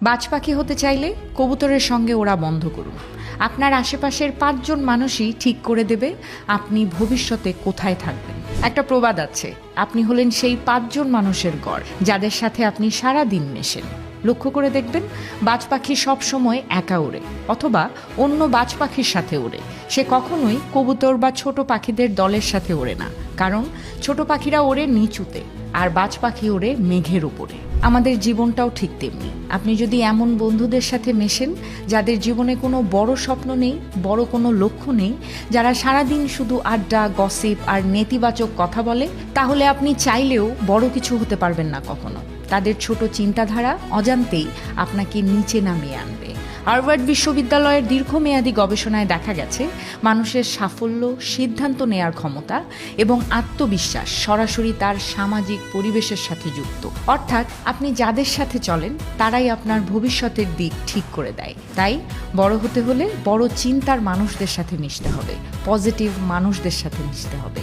বাজ পাখি হতে চাইলে কবুতরের সঙ্গে ওড়া বন্ধ করুন। আপনার আশেপাশের 5 জন মানুষই ঠিক করে দেবে আপনি ভবিষ্যতে কোথায় থাকবেন। একটা প্রবাদ আছে, আপনি হলেন সেই 5 জন মানুষের গড় যাদের সাথে আপনি সারা দিন মেশেন। লক্ষ্য করে দেখবেন, বাজ পাখি সব সময় একা ওড়ে অথবা অন্য বাজ পাখির সাথে ওড়ে। সে কখনোই কবুতর বা ছোট পাখিদের দলের সাথে ওড়ে না, কারণ ছোট পাখিরা ওড়ে নিচুতে আর বাজ পাখি ওড়ে মেঘের উপরে। আমাদের জীবনটাও ঠিক তেমনি। আপনি যদি এমন বন্ধুদের সাথে মেশেন যাদের জীবনে কোনো বড় স্বপ্ন নেই, বড় কোনো লক্ষ্য নেই, যারা সারাদিন শুধু আড্ডা, গসিপ আর নেতিবাচক কথা বলে, তাহলে আপনি চাইলেও বড় কিছু হতে পারবেন না কখনো। তাদের ছোট চিন্তাধারা অজান্তেই আপনাকে নিচে নামিয়ে আনবে। হার্ভার্ড বিশ্ববিদ্যালয়ের দীর্ঘমেয়াদী গবেষণায় দেখা গেছে, মানুষের সাফল্য, সিদ্ধান্ত নেয়ার ক্ষমতা এবং আত্মবিশ্বাস সরাসরি তার সামাজিক পরিবেশের সাথে যুক্ত। অর্থাৎ আপনি যাদের সাথে চলেন তারাই আপনার ভবিষ্যতের দিক ঠিক করে দেয়। তাই বড় হতে হলে বড় চিন্তার মানুষদের সাথে মিশতে হবে, পজিটিভ মানুষদের সাথে মিশতে হবে।